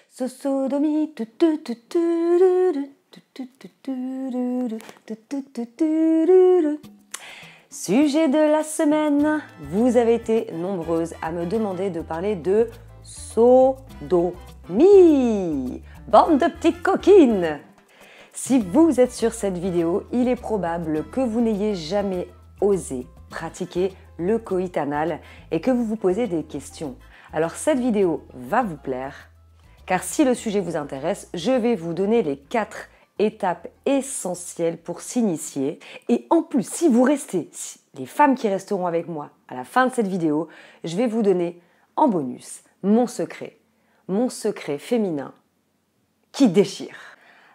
Sosodomie. Sujet de la semaine, vous avez été nombreuses à me demander de parler de sodomie. Bande de petites coquines! Si vous êtes sur cette vidéo, il est probable que vous n'ayez jamais osé pratiquer le coït anal et que vous vous posez des questions. Alors cette vidéo va vous plaire, car si le sujet vous intéresse, je vais vous donner les 4 étapes essentielles pour s'initier. Et en plus, si vous restez, les femmes qui resteront avec moi à la fin de cette vidéo, je vais vous donner en bonus mon secret féminin qui déchire.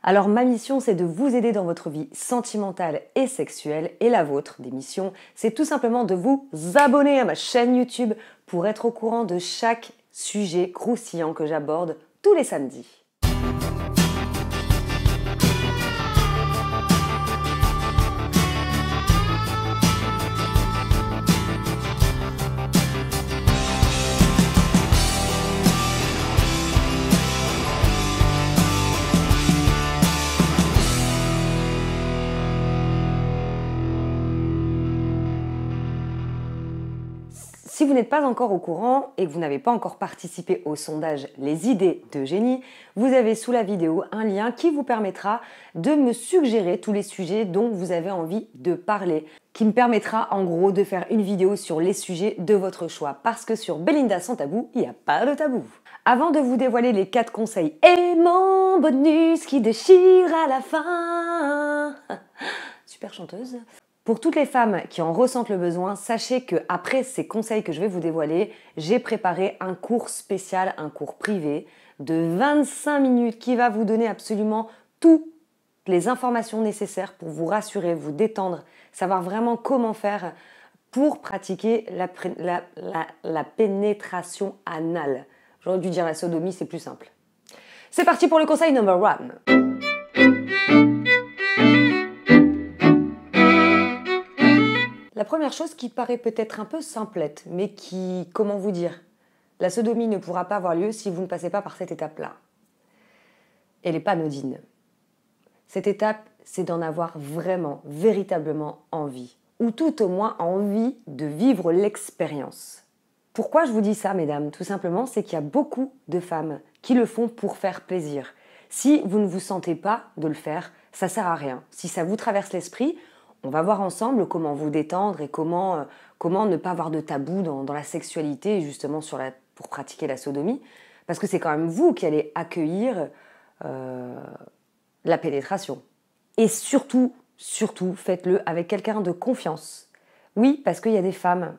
Alors ma mission, c'est de vous aider dans votre vie sentimentale et sexuelle, et la vôtre, des missions, c'est tout simplement de vous abonner à ma chaîne YouTube pour être au courant de chaque sujet croustillant que j'aborde tous les samedis. Si vous n'êtes pas encore au courant et que vous n'avez pas encore participé au sondage Les idées d'Eugénie, vous avez sous la vidéo un lien qui vous permettra de me suggérer tous les sujets dont vous avez envie de parler, qui me permettra en gros de faire une vidéo sur les sujets de votre choix, parce que sur Belinda sans tabou, il n'y a pas de tabou. Avant de vous dévoiler les 4 conseils et mon bonus qui déchire à la fin, super chanteuse. Pour toutes les femmes qui en ressentent le besoin, sachez que après ces conseils que je vais vous dévoiler, j'ai préparé un cours spécial, un cours privé de 25 minutes qui va vous donner absolument toutes les informations nécessaires pour vous rassurer, vous détendre, savoir vraiment comment faire pour pratiquer la pénétration anale. J'aurais dû dire la sodomie, c'est plus simple. C'est parti pour le conseil number 1. La première chose qui paraît peut-être un peu simplette, mais qui, comment vous dire, la sodomie ne pourra pas avoir lieu si vous ne passez pas par cette étape-là. Elle n'est pas anodine. Cette étape, c'est d'en avoir vraiment, véritablement envie, ou tout au moins envie de vivre l'expérience. Pourquoi je vous dis ça, mesdames? Tout simplement, c'est qu'il y a beaucoup de femmes qui le font pour faire plaisir. Si vous ne vous sentez pas de le faire, ça sert à rien. Si ça vous traverse l'esprit, on va voir ensemble comment vous détendre et comment ne pas avoir de tabou dans la sexualité, justement pour pratiquer la sodomie. Parce que c'est quand même vous qui allez accueillir la pénétration. Et surtout, faites-le avec quelqu'un de confiance. Oui, parce qu'il y a des femmes,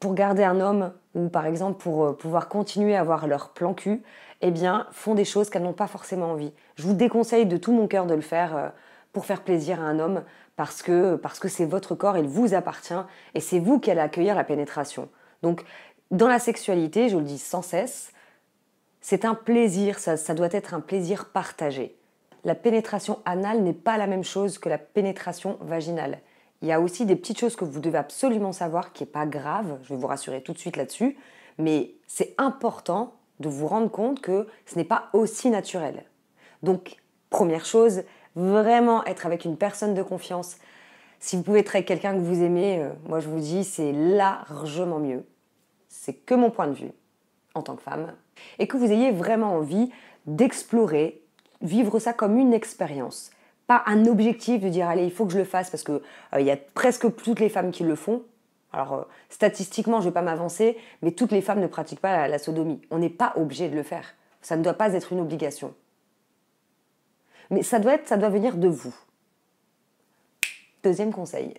pour garder un homme, ou par exemple pour pouvoir continuer à avoir leur plan cul, eh bien, font des choses qu'elles n'ont pas forcément envie. Je vous déconseille de tout mon cœur de le faire pour faire plaisir à un homme, parce que c'est votre corps, il vous appartient, et c'est vous qui allez accueillir la pénétration. Donc, dans la sexualité, je le dis sans cesse, c'est un plaisir, ça doit être un plaisir partagé. La pénétration anale n'est pas la même chose que la pénétration vaginale. Il y a aussi des petites choses que vous devez absolument savoir, qui n'est pas grave, je vais vous rassurer tout de suite là-dessus, mais c'est important de vous rendre compte que ce n'est pas aussi naturel. Donc, première chose, vraiment être avec une personne de confiance. Si vous pouvez être avec quelqu'un que vous aimez, moi je vous dis, c'est largement mieux. C'est que mon point de vue en tant que femme. Et que vous ayez vraiment envie d'explorer, vivre ça comme une expérience. Pas un objectif de dire, allez, il faut que je le fasse, parce que y a presque toutes les femmes qui le font. Alors, statistiquement, je ne vais pas m'avancer, mais toutes les femmes ne pratiquent pas la sodomie. On n'est pas obligé de le faire. Ça ne doit pas être une obligation. Mais ça doit venir de vous. Deuxième conseil.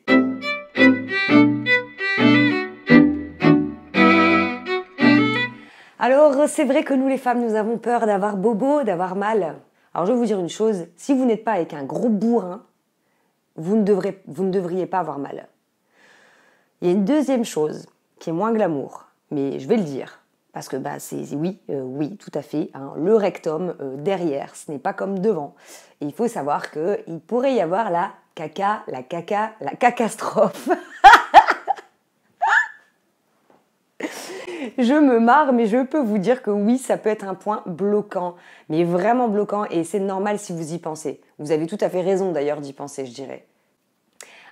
Alors, c'est vrai que nous les femmes, nous avons peur d'avoir bobo, d'avoir mal. Alors, je vais vous dire une chose, si vous n'êtes pas avec un gros bourrin, vous ne devriez pas avoir mal. Il y a une deuxième chose qui est moins glamour, mais je vais le dire. Parce que oui, tout à fait, hein, le rectum derrière, ce n'est pas comme devant. Et il faut savoir qu'il pourrait y avoir la cacastrophe. Je me marre, mais je peux vous dire que oui, ça peut être un point bloquant, mais vraiment bloquant, et c'est normal si vous y pensez. Vous avez tout à fait raison d'ailleurs d'y penser, je dirais.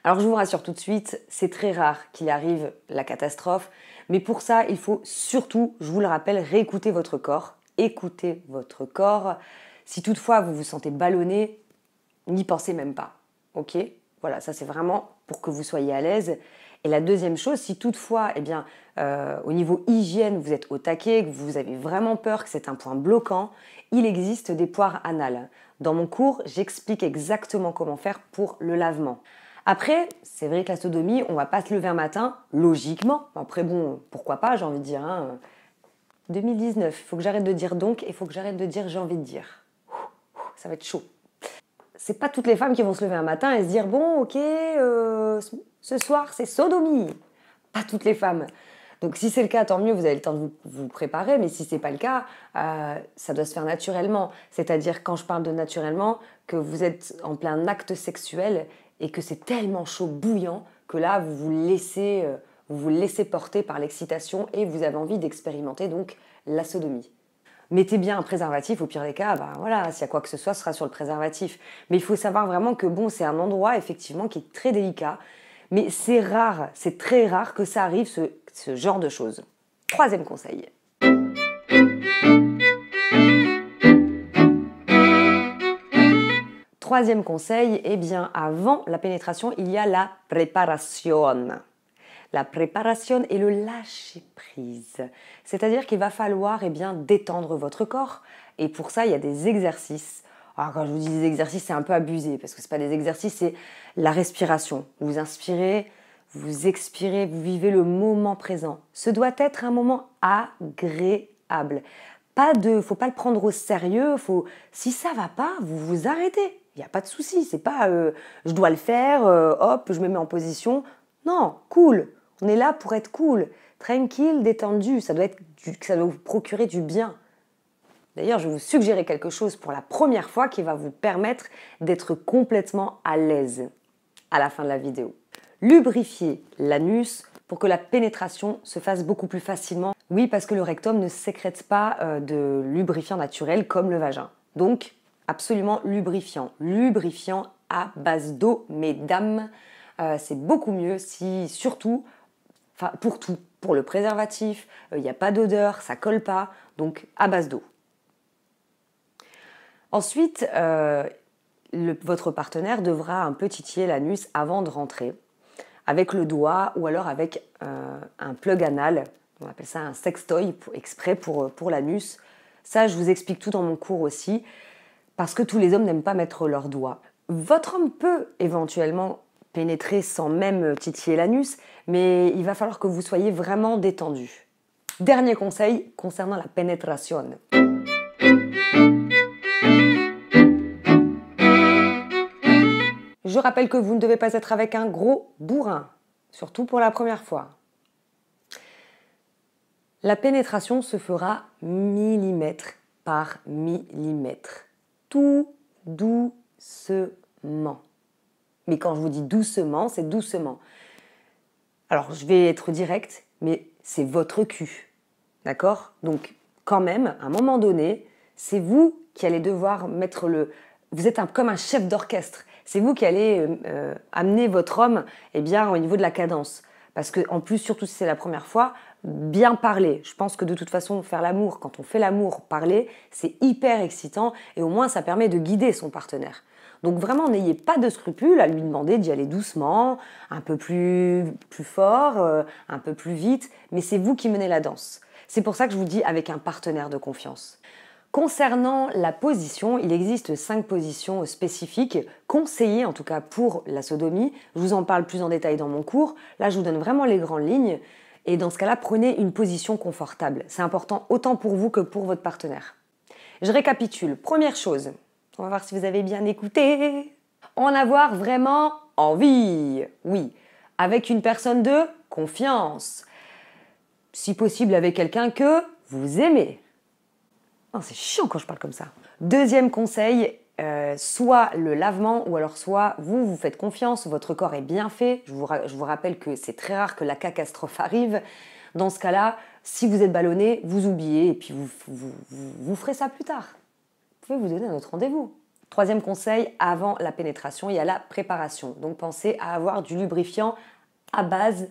Alors je vous rassure tout de suite, c'est très rare qu'il arrive la catastrophe, mais pour ça, il faut surtout, je vous le rappelle, réécouter votre corps. Écoutez votre corps. Si toutefois vous vous sentez ballonné, n'y pensez même pas. Ok ? Voilà, ça c'est vraiment pour que vous soyez à l'aise. Et la deuxième chose, si toutefois, au niveau hygiène, vous êtes au taquet, que vous avez vraiment peur, que c'est un point bloquant, il existe des poires anales. Dans mon cours, j'explique exactement comment faire pour le lavement. Après, c'est vrai que la sodomie, on va pas se lever un matin, logiquement. Après bon, pourquoi pas, j'ai envie de dire. 2019, il faut que j'arrête de dire donc et il faut que j'arrête de dire j'ai envie de dire. Ça va être chaud. C'est pas toutes les femmes qui vont se lever un matin et se dire bon, ok, ce soir c'est sodomie. Pas toutes les femmes. Donc si c'est le cas, tant mieux, vous avez le temps de vous préparer, mais si c'est pas le cas, ça doit se faire naturellement. C'est-à-dire, quand je parle de naturellement, que vous êtes en plein acte sexuel et que c'est tellement chaud, bouillant, que là, vous vous laissez porter par l'excitation et vous avez envie d'expérimenter donc la sodomie. Mettez bien un préservatif, au pire des cas, voilà, s'il y a quoi que ce soit, ce sera sur le préservatif. Mais il faut savoir vraiment que bon, c'est un endroit effectivement qui est très délicat, mais c'est rare, c'est très rare que ça arrive, ce genre de choses. Troisième conseil. Troisième conseil, eh bien, avant la pénétration, il y a la préparation. La préparation et le lâcher-prise. C'est-à-dire qu'il va falloir détendre votre corps. Et pour ça, il y a des exercices. Alors, quand je vous dis des exercices, c'est un peu abusé, parce que ce n'est pas des exercices, c'est la respiration. Vous inspirez, vous expirez, vous vivez le moment présent. Ce doit être un moment agréable. Faut pas le prendre au sérieux. Si ça va pas, vous vous arrêtez. Il n'y a pas de souci. C'est pas je dois le faire, hop, je me mets en position. Non, cool. On est là pour être cool, tranquille, détendu. Ça doit vous procurer du bien. D'ailleurs, je vais vous suggérer quelque chose pour la première fois qui va vous permettre d'être complètement à l'aise à la fin de la vidéo. Lubrifiez l'anus pour que la pénétration se fasse beaucoup plus facilement. Oui, parce que le rectum ne sécrète pas de lubrifiant naturel comme le vagin. Donc, absolument lubrifiant. Lubrifiant à base d'eau, mesdames. C'est beaucoup mieux pour tout. Pour le préservatif, il n'y a pas d'odeur, ça colle pas, donc à base d'eau. Ensuite, votre partenaire devra un peu titiller l'anus avant de rentrer, avec le doigt ou alors avec un plug anal, on appelle ça un sextoy exprès pour l'anus. Ça, je vous explique tout dans mon cours aussi, parce que tous les hommes n'aiment pas mettre leur doigt. Votre homme peut éventuellement pénétrer sans même titiller l'anus, mais il va falloir que vous soyez vraiment détendu. Dernier conseil concernant la pénétration. Je rappelle que vous ne devez pas être avec un gros bourrin, surtout pour la première fois. La pénétration se fera millimètre par millimètre, tout doucement. Mais quand je vous dis doucement, c'est doucement. Alors, je vais être directe, mais c'est votre cul. D'accord ? Donc, quand même, à un moment donné, c'est vous qui allez devoir mettre Vous êtes comme un chef d'orchestre. C'est vous qui allez amener votre homme au niveau de la cadence. Parce que, en plus, surtout si c'est la première fois, bien parler. Je pense que de toute façon, faire l'amour, quand on fait l'amour, parler, c'est hyper excitant et au moins ça permet de guider son partenaire. Donc vraiment, n'ayez pas de scrupules à lui demander d'y aller doucement, un peu plus fort, un peu plus vite, mais c'est vous qui menez la danse. C'est pour ça que je vous dis avec un partenaire de confiance. Concernant la position, il existe 5 positions spécifiques, conseillées en tout cas pour la sodomie. Je vous en parle plus en détail dans mon cours. Là, je vous donne vraiment les grandes lignes. Et dans ce cas-là, prenez une position confortable. C'est important autant pour vous que pour votre partenaire. Je récapitule. Première chose, on va voir si vous avez bien écouté. En avoir vraiment envie. Oui, avec une personne de confiance. Si possible avec quelqu'un que vous aimez. Oh, c'est chiant quand je parle comme ça. Deuxième conseil, soit le lavement ou alors soit vous faites confiance, votre corps est bien fait. Je vous rappelle que c'est très rare que la catastrophe arrive. Dans ce cas-là, Si vous êtes ballonné, vous oubliez et puis vous ferez ça plus tard. Vous pouvez vous donner un autre rendez-vous. Troisième conseil, avant la pénétration, il y a la préparation. Donc pensez à avoir du lubrifiant à base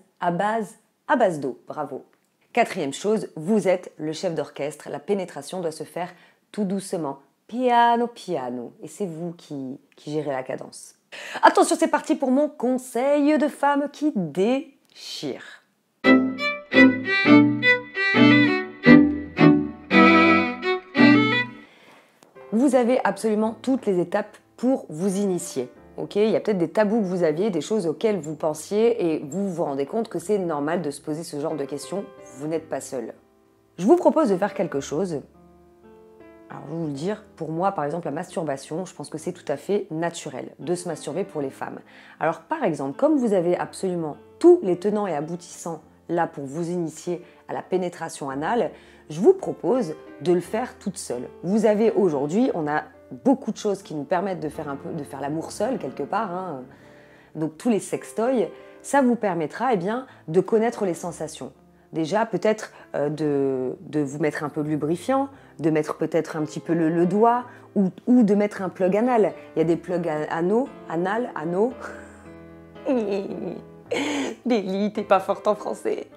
d'eau. Bravo. Quatrième chose, vous êtes le chef d'orchestre. La pénétration doit se faire tout doucement, piano piano. Et c'est vous qui gérez la cadence. Attention, c'est parti pour mon conseil de femme qui déchire. Vous avez absolument toutes les étapes pour vous initier. Okay, il y a peut-être des tabous que vous aviez, des choses auxquelles vous pensiez et vous vous rendez compte que c'est normal de se poser ce genre de questions. Vous n'êtes pas seul. Je vous propose de faire quelque chose. Alors je vais vous le dire, pour moi par exemple la masturbation, je pense que c'est tout à fait naturel de se masturber pour les femmes. Alors par exemple, comme vous avez absolument tous les tenants et aboutissants là pour vous initier à la pénétration anale, je vous propose de le faire toute seule. Vous avez aujourd'hui, on a beaucoup de choses qui nous permettent de faire l'amour seul quelque part, hein. Donc tous les sextoys, ça vous permettra de connaître les sensations. Déjà peut-être de vous mettre un peu de lubrifiant, de mettre peut-être un petit peu le doigt ou de mettre un plug anal. Il y a des plugs anaux. Bélie, t'es pas forte en français.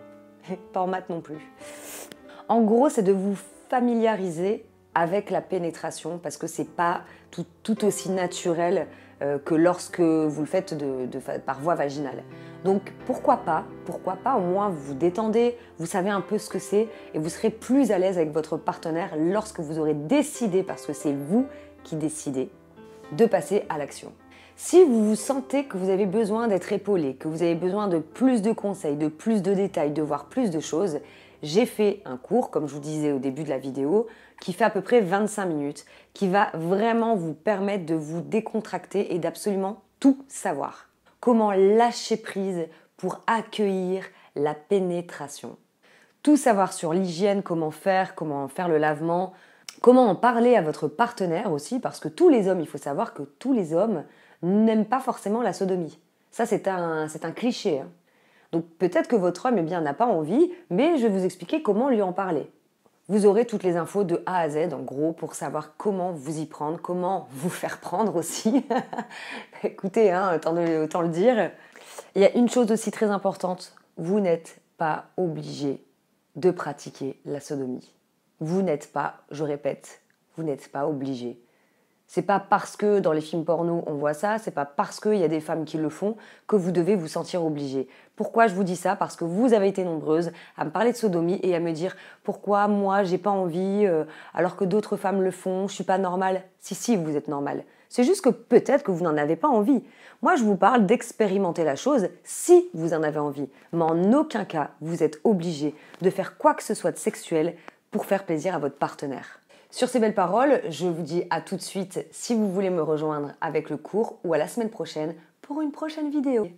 Pas en maths non plus. En gros, c'est de vous familiariser avec la pénétration parce que c'est pas tout aussi naturel que lorsque vous le faites par voie vaginale. Donc pourquoi pas, au moins vous vous détendez, vous savez un peu ce que c'est et vous serez plus à l'aise avec votre partenaire lorsque vous aurez décidé, parce que c'est vous qui décidez, de passer à l'action. Si vous vous sentez que vous avez besoin d'être épaulé, que vous avez besoin de plus de conseils, de plus de détails, de voir plus de choses, j'ai fait un cours, comme je vous disais au début de la vidéo, qui fait à peu près 25 minutes, qui va vraiment vous permettre de vous décontracter et d'absolument tout savoir. Comment lâcher prise pour accueillir la pénétration. Tout savoir sur l'hygiène, comment faire le lavement, comment en parler à votre partenaire aussi, parce que tous les hommes, il faut savoir que tous les hommes n'aiment pas forcément la sodomie. Ça, c'est un cliché, hein. Donc peut-être que votre homme n'a pas envie, mais je vais vous expliquer comment lui en parler. Vous aurez toutes les infos de A à Z, en gros, pour savoir comment vous y prendre, comment vous faire prendre aussi. Écoutez, hein, autant le dire. Il y a une chose aussi très importante, vous n'êtes pas obligé de pratiquer la sodomie. Vous n'êtes pas, je répète, vous n'êtes pas obligé. C'est pas parce que dans les films porno on voit ça, c'est pas parce qu'il y a des femmes qui le font que vous devez vous sentir obligé. Pourquoi je vous dis ça? Parce que vous avez été nombreuses à me parler de sodomie et à me dire pourquoi moi j'ai pas envie alors que d'autres femmes le font, je suis pas normale. Si, vous êtes normale. C'est juste que peut-être que vous n'en avez pas envie. Moi je vous parle d'expérimenter la chose si vous en avez envie. Mais en aucun cas vous êtes obligé de faire quoi que ce soit de sexuel pour faire plaisir à votre partenaire. Sur ces belles paroles, je vous dis à tout de suite si vous voulez me rejoindre avec le cours ou à la semaine prochaine pour une prochaine vidéo.